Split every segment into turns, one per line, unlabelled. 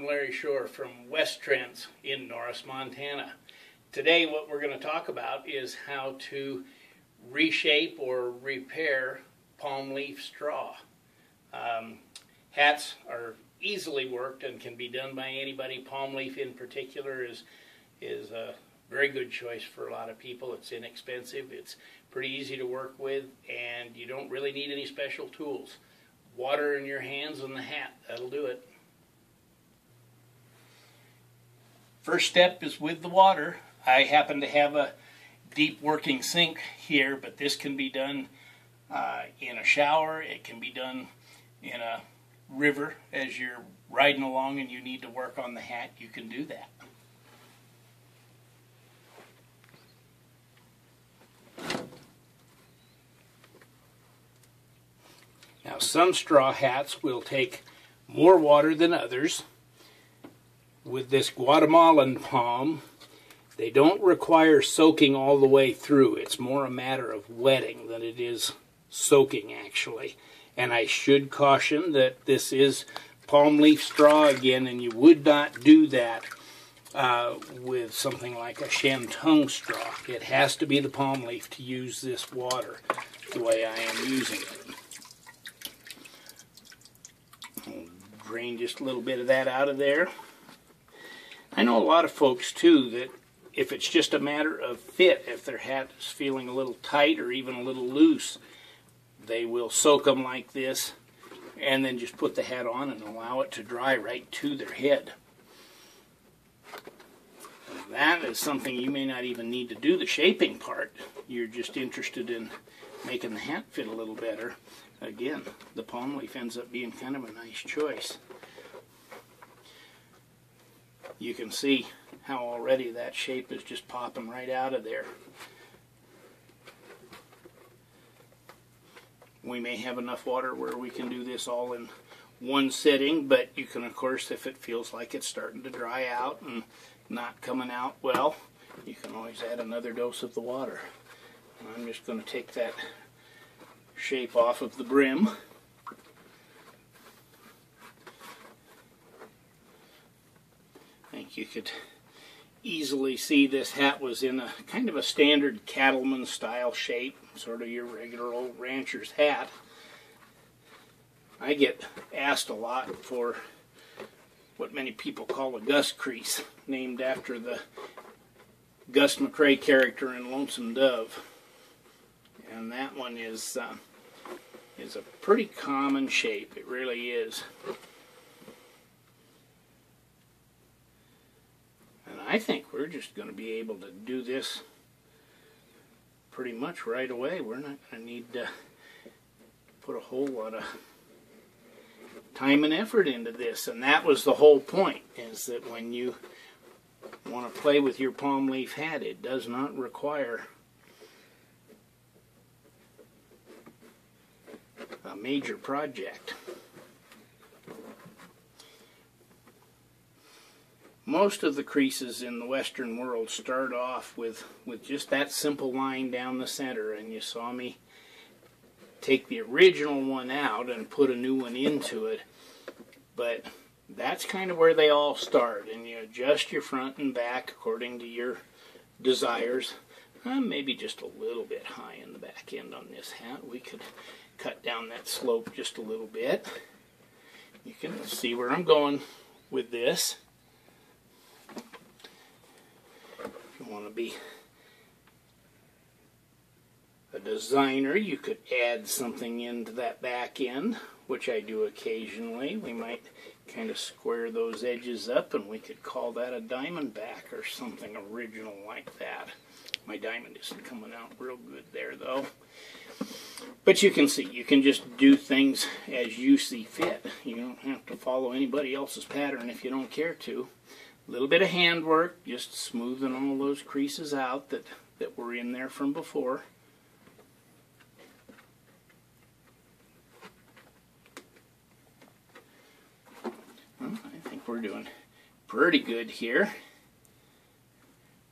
I'm Larry Shore from West Trends in Norris, Montana. Today what we're going to talk about is how to reshape or repair palm leaf straw. Hats are easily worked and can be done by anybody. Palm leaf in particular is a very good choice for a lot of people. It's inexpensive, it's pretty easy to work with, and you don't really need any special tools. Water in your hands and the hat, that'll do it. First step is with the water. I happen to have a deep working sink here, but this can be done in a shower. It can be done in a river as you're riding along and you need to work on the hat. You can do that. Now, some straw hats will take more water than others. With this Guatemalan palm, they don't require soaking all the way through. It's more a matter of wetting than it is soaking, actually. And I should caution that this is palm leaf straw again, and you would not do that with something like a shantung straw. It has to be the palm leaf to use this water the way I am using it. I'll drain just a little bit of that out of there. I know a lot of folks too that if it's just a matter of fit, if their hat is feeling a little tight or even a little loose, they will soak them like this and then just put the hat on and allow it to dry right to their head. That is something you may not even need to do the shaping part. You're just interested in making the hat fit a little better. Again, the palm leaf ends up being kind of a nice choice. You can see how already that shape is just popping right out of there. We may have enough water where we can do this all in one sitting, but you can, of course, if it feels like it's starting to dry out and not coming out well, you can always add another dose of the water. And I'm just going to take that shape off of the brim. I think you could easily see this hat was in a kind of a standard cattleman style shape, sort of your regular old rancher's hat. I get asked a lot for what many people call a Gus crease, named after the Gus McCrae character in Lonesome Dove. And that one is a pretty common shape. It really is. And I think we're just going to be able to do this pretty much right away. We're not going to need to put a whole lot of time and effort into this. And that was the whole point, is that when you want to play with your palm leaf hat, it does not require a major project. Most of the creases in the Western world start off with just that simple line down the center, and you saw me take the original one out and put a new one into it. But that's kind of where they all start, and you adjust your front and back according to your desires. Maybe just a little bit high in the back end on this hat. We could cut down that slope just a little bit. You can see where I'm going with this. If you want to be a designer, you could add something into that back end, which I do occasionally. We might kind of square those edges up, and we could call that a diamond back or something original like that. My diamond isn't coming out real good there, though. But you can see, you can just do things as you see fit. You don't have to follow anybody else's pattern if you don't care to. A little bit of handwork, just smoothing all those creases out that were in there from before. Well, I think we're doing pretty good here.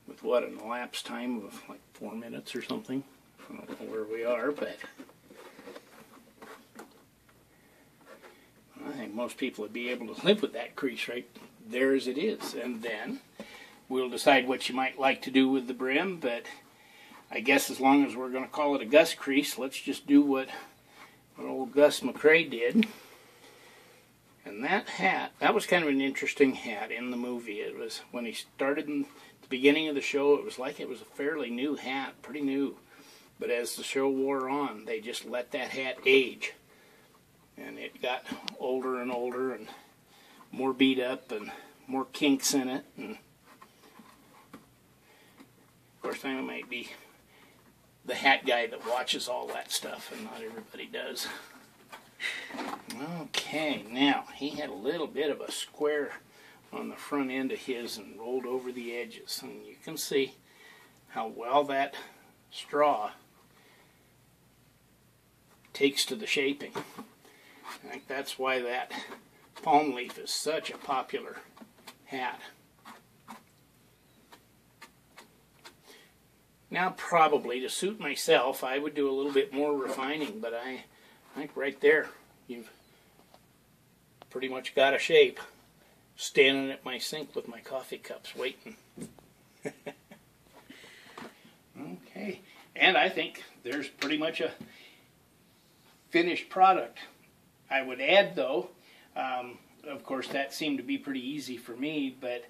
With what, an elapsed time of like 4 minutes or something. I don't know where we are, but I think most people would be able to live with that crease right there as it is. And then we'll decide what you might like to do with the brim, but I guess as long as we're going to call it a Gus crease, let's just do what old Gus McCrae did. And that hat, that was kind of an interesting hat in the movie. It was, when he started in the beginning of the show, it was like it was a fairly new hat, pretty new. But as the show wore on, they just let that hat age. And it got older and older and more beat up and more kinks in it. And of course, I might be the hat guy that watches all that stuff, and not everybody does. Okay, now, he had a little bit of a square on the front end of his and rolled over the edges. And you can see how well that straw takes to the shaping. I think that's why that palm leaf is such a popular hat. Now, probably, to suit myself, I would do a little bit more refining, but I think right there, you've pretty much got a shape. Standing at my sink with my coffee cups, waiting. Okay, and I think there's pretty much a finished product. I would add, though, of course, that seemed to be pretty easy for me, but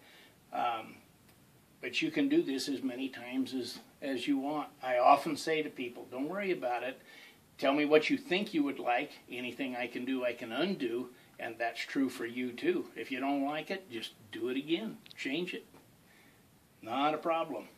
you can do this as many times as you want. I often say to people, don't worry about it. Tell me what you think you would like. Anything I can do, I can undo, and that's true for you too. If you don't like it, just do it again. Change it. Not a problem.